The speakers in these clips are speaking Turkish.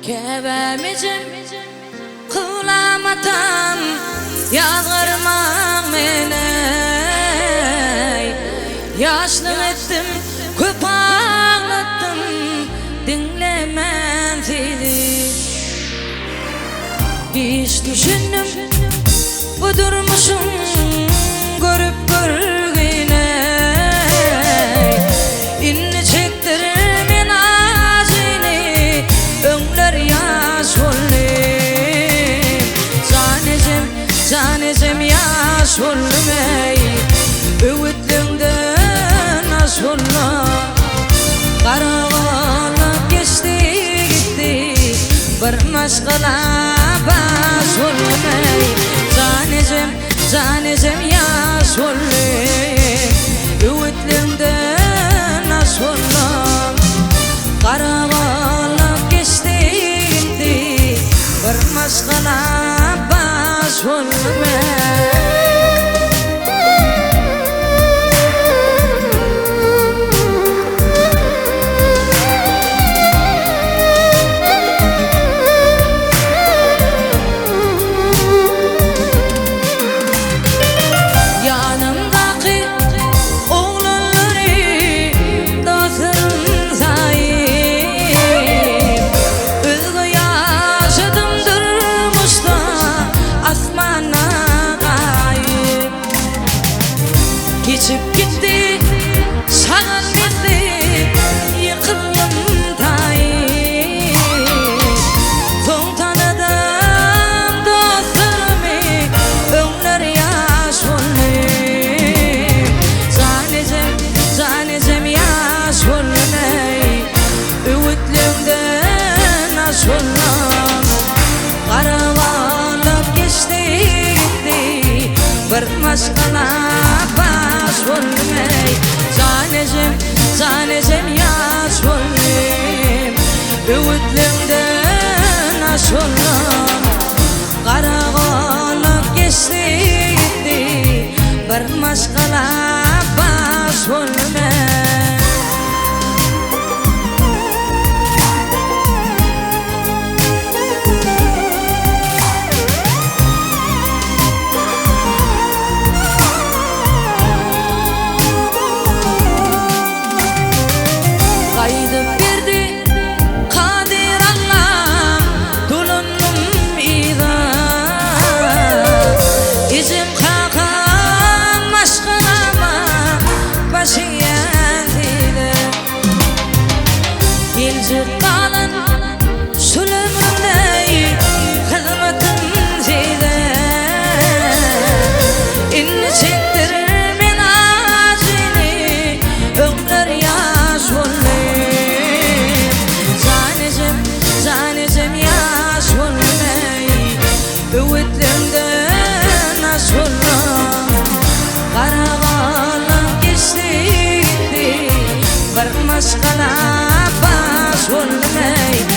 Kebemicim kıvlamatan yağırmak mene yaşlık ettim köp ağlattım dinlemen seni hiç düşündüm bu durmuşum görüp görgüne inni çektirir men acını öngler yaş olayım zanecem yaş olayım öğütlüğümden aş olayım karanlık geçti gitti bir maşgala baş olayım zanecem yaş olayım öğütlüğümden aş olayım karanlık geçti gitti bir maşgala baş olayım geçip gitti, sağır gitti, yıkıldım tayip son tanıdım dostlarımı, öngler yaş olayım zanecem yaş olayım öğütlüğümden aş olayım karanlık geçti gitti bir maşgala zanecem yaş olayım öğütlüğümden aş olayım karanlık geçti gitti bir maşgala baş olayım kaydıp verdi kadir Allah dolundum ida izim kakan aşkıma başı yendile ilcik kalın sülümrümdey hizmetin zile inni çektirir men acını öngler yaş olayım zanecem yaş olayım öğütlüğümden aş olayım karanlık geçti gitti bir maşgala baş olayım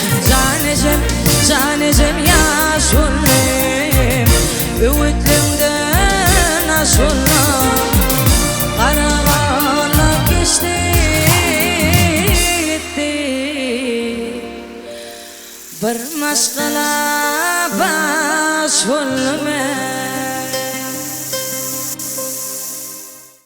zanecem yaş olayım öğütlüğümden aş olayım karanlık geçti bir maşgala baş olayım